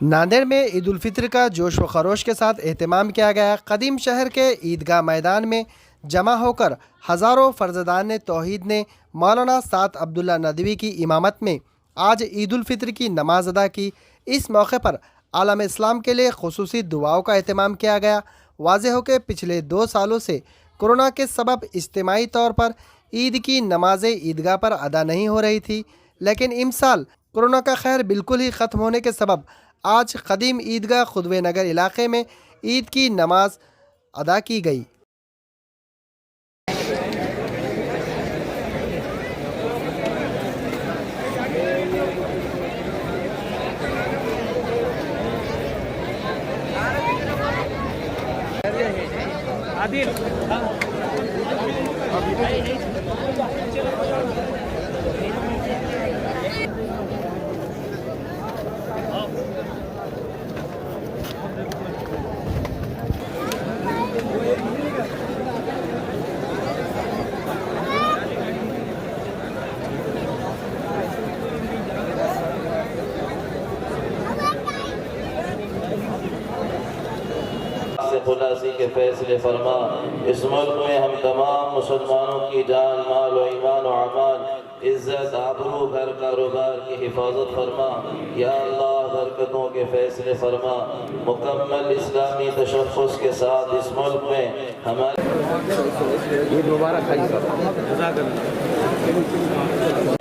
नांदेड़ में ईद उल फित्र का जोश व खरोश के साथ एहतमाम किया गया। कदीम शहर के ईदगाह मैदान में जमा होकर हज़ारों फर्जदान तौहीद ने मौलाना साद अब्दुल्ला नदवी की इमामत में आज ईद उल फित्र की नमाज अदा की। इस मौके पर आलम इस्लाम के लिए खुसूसी दुआओं का एहतमाम किया गया। वाज़ेह हो कि पिछले 2 सालों से कोरोना के सबब इज्तिमाई तौर पर ईद की नमाज़ें ईदगाह पर अदा नहीं हो रही थी, लेकिन इमसाल कोरोना का खैर बिल्कुल ही ख़त्म होने के सबब आज कदीम ईदगाह खुदवे नगर इलाके में ईद की नमाज अदा की गई। खुलासी के फैसले फरमा। इस मुल्क में हम तमाम मुसलमानों की जान, माल और ईमान और अमान, इज्जत, आबरू, घर कारोबार की हिफाजत फरमा। या अल्लाह बरकतों के फैसले फरमा। मुकम्मल इस्लामी तशख़्ख़ुस के साथ इस मुल्क में हमारे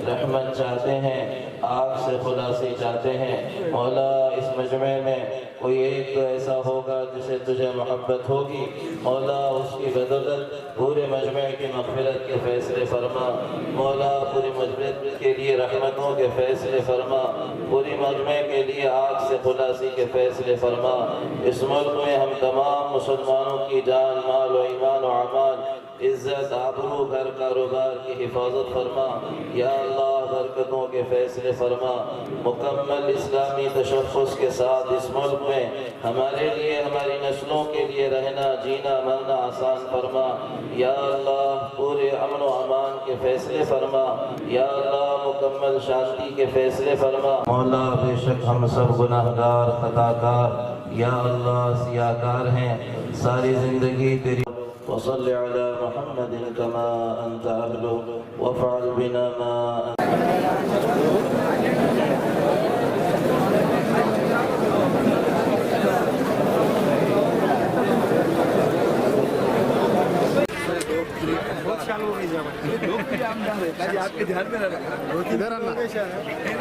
रहमत चाहते हैं, आग से खुलासी चाहते हैं। मौला इस मजमे में कोई एक तो ऐसा होगा जिसे तुझे मोहब्बत होगी, मौला उसकी बदौलत पूरे मजमे की मग़फ़िरत के फ़ैसले फरमा। मौला पूरी मजमे के लिए रहमतों के फ़ैसले फरमा। पूरी मजमे के लिए आग से खुलासी के फ़ैसले फरमा। इस मुल्क में हम तमाम मुसलमानों की जान, माल और ईमान और अमान, इज्जत, आबरू, घर कारोबार की हिफाजत फरमा। या अल्लाह बरकतों के फैसले फरमा। मुकम्मल इस्लामी तशख़्ख़ुस के साथ इस मुल्क में हमारे लिए, हमारी नस्लों के लिए रहना, जीना, मरना आसान फरमा। या अल्लाह पूरे अमन व अमान के फैसले फरमा। या अल्लाह मुकम्मल शांति के फैसले फरमा। मौला बेशक हम सब गुनाहगार, खताकार, या अल्लाह सियाकार हैं। सारी ज़िंदगी तेरी वसल्लि अला मुहम्मदिन कमा अंत अहलु वफ़अल बिना मा आपके ध्यान में रहना।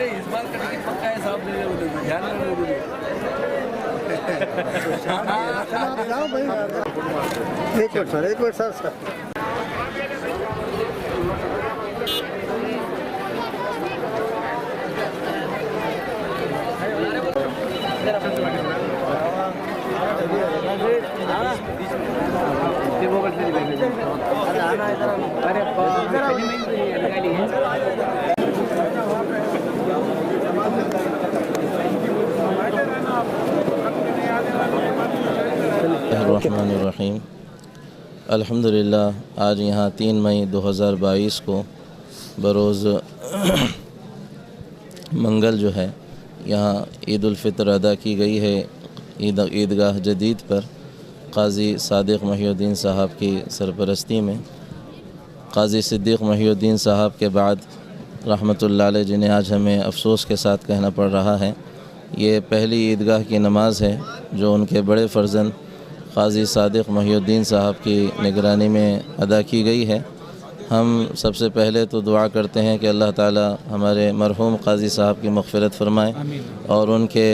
इस बार का टिकट पक्का है साहब, ध्यान में एक मिनट सर। रहमानिर्रहीम। अल्हम्दुलिल्लाह आज यहाँ 3 मई 2022 को बरोज़ मंगल जो है यहाँ ईद उल फित्र अदा की गई है ईदगाह जदीद पर। क़ाज़ी सादिक़ महिउद्दीन साहब की सरपरस्ती में क़ाज़ी सिद्दीक़ महिउद्दीन साहब के बाद रहमतुल्लाह अलैह, जिन्हें आज हमें अफसोस के साथ कहना पड़ रहा है, ये पहली ईदगाह की नमाज़ है जो उनके बड़े फ़र्जंद क़ाज़ी सादिक़ महिउद्दीन साहब की निगरानी में अदा की गई है। हम सबसे पहले तो दुआ करते हैं कि अल्लाह ताला हमारे मरहूम क़ाज़ी साहब की मग़फ़िरत फ़रमाए और उनके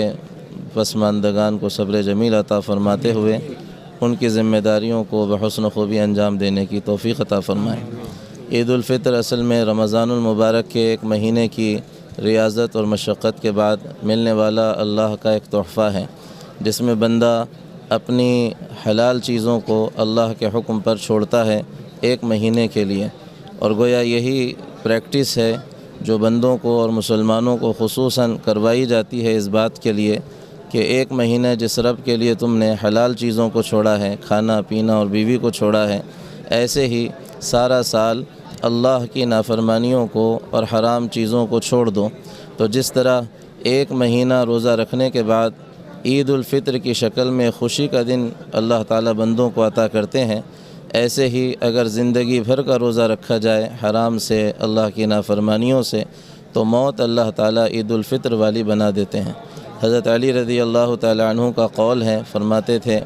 पसमानदगान को सब्र जमील अता फ़रमाते हुए उनकी ज़िम्मेदारियों को बहुस्न ख़ूबी अंजाम देने की तौफ़ीक़ अता फ़रमाए। ईद उल फ़ित्र असल में रमज़ानुल मुबारक के एक महीने की रियाज़त और मशक्क़त के बाद मिलने वाला अल्लाह का एक तोहफ़ा है, जिसमें बंदा अपनी हलाल चीज़ों को अल्लाह के हुक्म पर छोड़ता है एक महीने के लिए। और गोया यही प्रैक्टिस है जो बंदों को और मुसलमानों को खुसूसन करवाई जाती है इस बात के लिए कि एक महीने जिस रब के लिए तुमने हलाल चीज़ों को छोड़ा है, खाना पीना और बीवी को छोड़ा है, ऐसे ही सारा साल अल्लाह की नाफरमानियों को और हराम चीज़ों को छोड़ दो। तो जिस तरह एक महीना रोज़ा रखने के बाद عید الفطر کی شکل میں خوشی کا دن اللہ تعالیٰ بندوں کو عطا کرتے ہیں، ایسے ہی اگر زندگی بھر کا روزہ رکھا جائے حرام سے، اللہ کی نافرمانیوں سے، تو موت اللہ تعالیٰ عید الفطر والی بنا دیتے ہیں۔ حضرت علی رضی اللہ تعالیٰ عنہ کا قول ہے، فرماتے تھے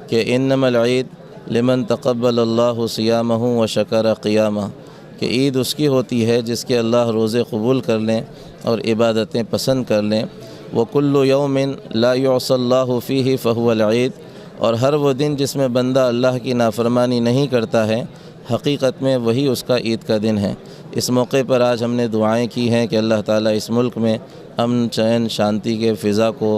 کہ انما العید لمن تقبل اللہ صیامہ و شکر قیامہ، کہ عید اس کی ہوتی ہے جس کے اللہ روزے قبول کر لیں اور عبادتیں پسند کر لیں۔ وَكُلُّ يَوْمٍ لَا يُعْصَى اللَّهُ فِيهِ فَهُوَ الْعِيدُ، اور ہر وہ دن جس میں بندہ اللہ کی نافرمانی نہیں کرتا ہے حقیقت میں وہی اس کا عید کا دن ہے۔ اس موقع پر آج ہم نے دعائیں کی ہیں کہ اللہ تعالیٰ اس ملک میں امن، چین، شانتی کے فضا کو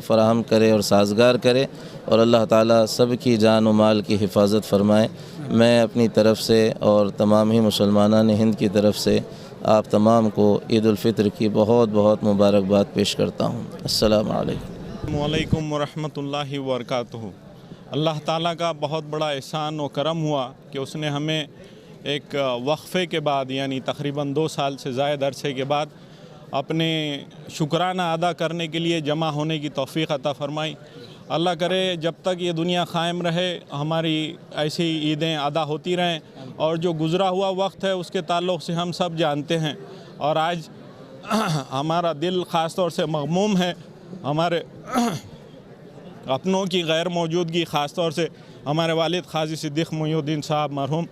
فراہم کرے اور سازگار کرے، اور اللہ تعالیٰ سب کی جان و مال کی حفاظت فرمائے۔ میں اپنی طرف سے اور تمام ہی مسلمانان ہند کی طرف سے آپ تمام کو عید الفطر کی بہت بہت مبارکباد پیش کرتا ہوں۔ السلام علیکم۔ السلام علیکم ورحمۃ اللہ وبرکاتہ۔ اللہ تعالیٰ کا بہت بڑا احسان و کرم ہوا کہ اس نے ہمیں ایک وقفے کے بعد، یعنی تقریباً 2 سال سے زائد عرصے کے بعد، اپنے شکرانہ ادا کرنے کے لیے جمع ہونے کی توفیق عطا فرمائی۔ اللہ کرے جب تک یہ دنیا قائم رہے ہماری ایسی عیدیں ادا ہوتی رہیں، اور جو گزرا ہوا وقت ہے اس کے تعلق سے ہم سب جانتے ہیں، اور آج ہمارا دل خاص طور سے مغموم ہے ہمارے اپنوں کی غیر موجودگی، خاص طور سے ہمارے والد قاضی صدیق محی الدین صاحب مرحوم،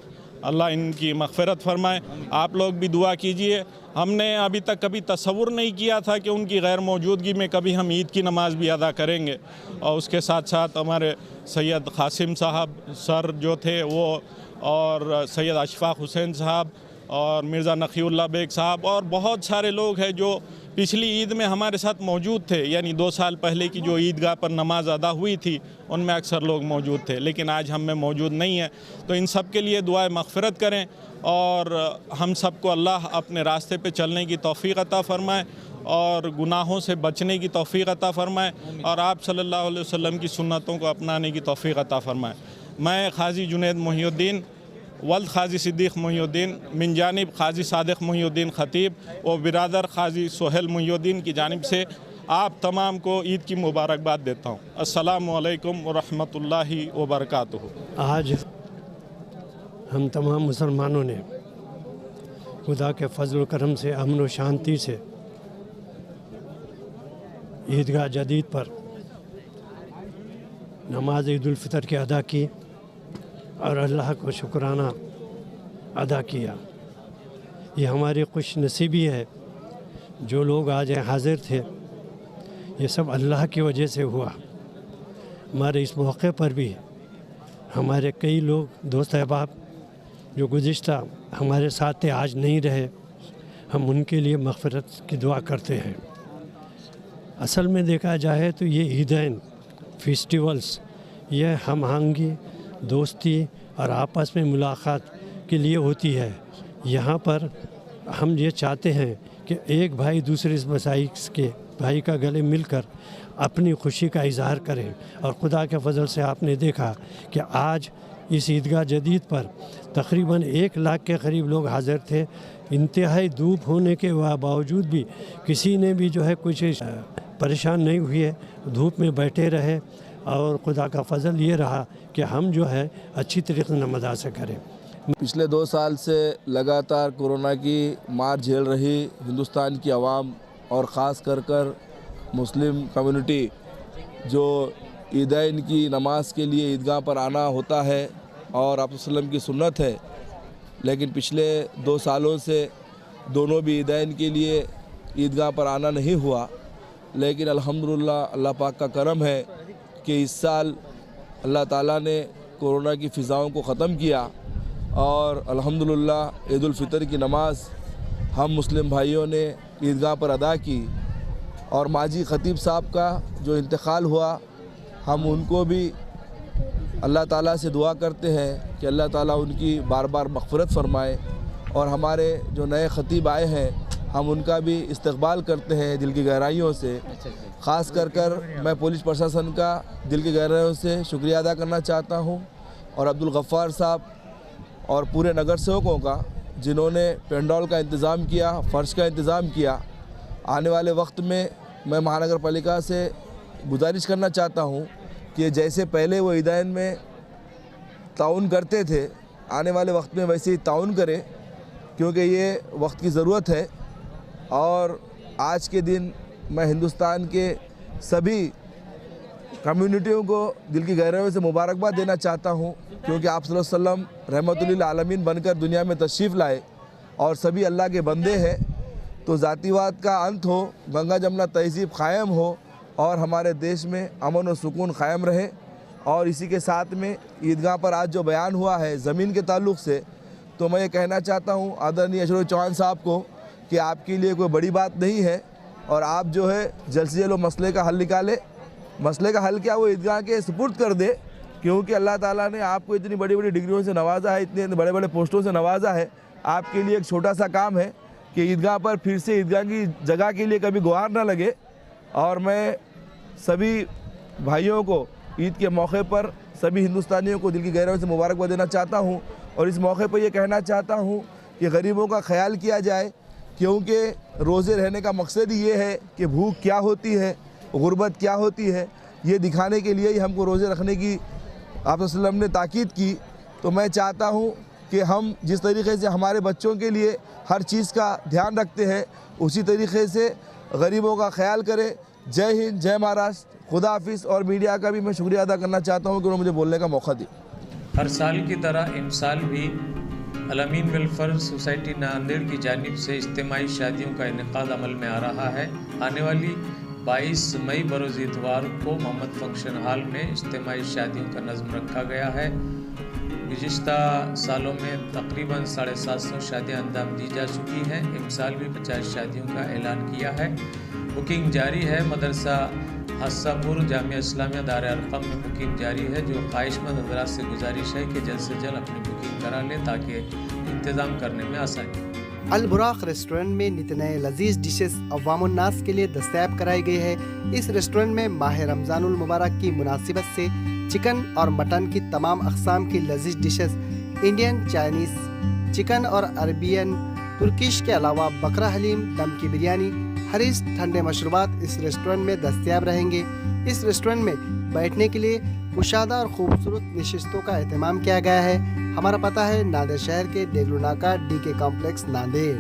اللہ ان کی مغفرت فرمائے۔ آپ لوگ بھی دعا کیجئے۔ ہم نے ابھی تک کبھی تصور نہیں کیا تھا کہ ان کی غیر موجودگی میں کبھی ہم عید کی نماز بھی ادا کریں گے، اور اس کے ساتھ ساتھ ہمارے سید قاسم صاحب سر جو تھے وہ، اور سید اشفاق حسین صاحب، اور مرزا نقی اللہ بیگ صاحب، اور بہت سارے لوگ ہیں جو پچھلی عید میں ہمارے ساتھ موجود تھے، یعنی 2 سال پہلے کی جو عیدگاہ پر نماز ادا ہوئی تھی ان میں اکثر لوگ موجود تھے، لیکن آج ہم میں موجود نہیں ہیں۔ تو ان سب کے لیے دعائے مغفرت کریں، اور ہم سب کو اللہ اپنے راستے پہ چلنے کی توفیق عطا فرمائے، اور گناہوں سے بچنے کی توفیق عطا فرمائے، اور آپ صلی اللہ علیہ وسلم کی سنتوں کو اپنانے کی توفیق عطا فرمائے۔ میں قاضی جنید محی الدین ولد قاضی صدیق محی الدین من جانب قاضی صادق محی الدین خطیب و برادر قاضی سہیل محی الدین کی جانب سے آپ تمام کو عید کی مبارکباد دیتا ہوں۔ السلام علیکم ورحمۃ اللہ وبرکاتہ۔ آج ہم تمام مسلمانوں نے خدا کے فضل و کرم سے، امن و شانتی سے عیدگاہ جدید پر نماز عید الفطر کی ادا کی، اور اللہ کو شکرانہ ادا کیا۔ یہ ہماری خوش نصیبی ہے، جو لوگ آج حاضر تھے یہ سب اللہ کی وجہ سے ہوا۔ ہمارے اس موقع پر بھی ہمارے کئی لوگ دوست احباب جو گزشتہ ہمارے ساتھ تھے آج نہیں رہے، ہم ان کے لیے مغفرت کی دعا کرتے ہیں۔ اصل میں دیکھا جائے تو یہ عیدین، فیسٹیولز، یہ ہم آہنگی، دوستی اور آپس میں ملاقات کے لیے ہوتی ہے۔ یہاں پر ہم یہ چاہتے ہیں کہ ایک بھائی دوسرے کے بھائی کا گلے مل کر اپنی خوشی کا اظہار کریں، اور خدا کے فضل سے آپ نے دیکھا کہ آج اس عیدگاہ جدید پر تقریباً 1 لاکھ کے قریب لوگ حاضر تھے۔ انتہائی دھوپ ہونے کے باوجود بھی کسی نے بھی جو ہے کچھ پریشان نہیں ہوئے، دھوپ میں بیٹھے رہے، اور خدا کا فضل یہ رہا کہ ہم جو ہے اچھی طریقے سے نماز ادا کریں۔ پچھلے 2 سال سے لگاتار کورونا کی مار جھیل رہی ہندوستان کی عوام، اور خاص کر مسلم کمیونٹی، جو عیدین کی نماز کے لیے عیدگاہ پر آنا ہوتا ہے اور آپ صلی اللہ علیہ وسلم کی سنت ہے، لیکن پچھلے 2 سالوں سے دونوں بھی عیدین کے لیے عیدگاہ پر آنا نہیں ہوا۔ لیکن الحمدللہ اللہ پاک کا کرم ہے کہ اس سال اللہ تعالیٰ نے کورونا کی فضاؤں کو ختم کیا، اور الحمدللہ عید الفطر کی نماز ہم مسلم بھائیوں نے عیدگاہ پر ادا کی، اور ماجی خطیب صاحب کا جو انتقال ہوا، ہم ان کو بھی اللہ تعالیٰ سے دعا کرتے ہیں کہ اللہ تعالیٰ ان کی بار بار مغفرت فرمائے، اور ہمارے جو نئے خطیب آئے ہیں ہم ان کا بھی استقبال کرتے ہیں دل کی گہرائیوں سے۔ خاص کر میں پولیس پرشاسن کا دل کی گہرائیوں سے شکریہ ادا کرنا چاہتا ہوں، اور عبدالغفار صاحب اور پورے نگر سیوکوں کا، جنہوں نے پینڈال کا انتظام کیا، فرش کا انتظام کیا۔ آنے والے وقت میں مہانگر پالیکا سے गुजारिश करना चाहता हूँ कि जैसे पहले वो ईदैन में ताउन करते थे, आने वाले वक्त में वैसे ही ताउन करें, क्योंकि ये वक्त की ज़रूरत है। और आज के दिन मैं हिंदुस्तान के सभी कम्युनिटियों को दिल की गहराइयों से मुबारकबाद देना चाहता हूँ, क्योंकि आप सल्लल्लाहु अलैहि वसल्लम रहमतुल्लिल आलमीन बनकर दुनिया में तशरीफ़ लाए और सभी अल्लाह के बंदे हैं। तो ज़ातिवाद का अंत हो, गंगा जमुना तहज़ीब क़ायम हो और हमारे देश में अमन और सुकून क़ायम रहे। और इसी के साथ में ईदगाह पर आज जो बयान हुआ है ज़मीन के ताल्लुक़ से, तो मैं ये कहना चाहता हूँ आदरणीय अशरफ चौहान साहब को कि आपके लिए कोई बड़ी बात नहीं है और आप जो है जल्द से जल्द मसले का हल निकालें। मसले का हल क्या, वो ईदगाह के सुपुर्द कर दे, क्योंकि अल्लाह ताला ने आपको इतनी बड़ी बड़ी डिग्रियों से नवाजा है, इतने बड़े बड़े पोस्टों से नवाजा है। आपके लिए एक छोटा सा काम है कि ईदगाह पर फिर से ईदगाह की जगह के लिए कभी गुहार ना लगे। और मैं सभी भाइयों को ईद के मौके पर सभी हिंदुस्तानियों को दिल की गहराइयों से मुबारकबाद देना चाहता हूँ। और इस मौके पर ये कहना चाहता हूँ कि गरीबों का ख्याल किया जाए, क्योंकि रोज़े रहने का मकसद ही ये है कि भूख क्या होती है, गुर्बत क्या होती है, ये दिखाने के लिए ही हमको रोज़े रखने की आप वसल्लम ने ताकीद की। तो मैं चाहता हूँ कि हम जिस तरीके से हमारे बच्चों के लिए हर चीज़ का ध्यान रखते हैं, उसी तरीके से गरीबों का ख्याल करें। जय हिंद, जय महाराष्ट्र, खुदा हाफिज़। और मीडिया का भी मैं शुक्रिया अदा करना चाहता हूँ कि उन्होंने मुझे बोलने का मौका दिया। हर साल की तरह इन साल भी अल-अमीन वेलफेयर सोसाइटी नांदेड़ की जानिब से इज्तिमाई शादियों का इनेकाद अमल में आ रहा है। आने वाली 22 मई बरोज़ इतवार को मोहम्मद फंक्शन हॉल में इज्तिमाई शादियों का नज़्म रखा गया है। गुज़िश्ता सालों में तकरीबन 750 शादियाँ अंजाम दी जा चुकी हैं। इस साल भी 50 शादियों का ऐलान किया है। बुकिंग जारी है। मदरसा हस्सापुर जामिया इस्लामिया दार अरक़म में बुकिंग जारी है। जो ख्वाहिशमंद हज़रात से गुजारिश है कि जल्द से जल्द अपनी बुकिंग करा लें ताकि इंतज़ाम करने में आसानी। अल बुराक रेस्टोरेंट में नित नए लजीज डिशेस अवामुन्नास के लिए दस्तयाब कराई गई है। इस रेस्टोरेंट में माह रमज़ानुल मुबारक की मुनासिबत से चिकन और मटन की तमाम अक़साम की लजीज डिशेस, इंडियन, चाइनीज़, चिकन और अरबियन, तुर्किश के अलावा बकरा हलीम, दम की बिरयानी, हरीस, ठंडे मशरूबात इस रेस्टोरेंट में दस्तयाब रहेंगे। इस रेस्टोरेंट में बैठने के लिए कुशादा और खूबसूरत नशिस्तों का एहतमाम किया गया है। हमारा पता है नांदेड़ शहर के देगलू नाका DK कॉम्प्लेक्स नांदेड़।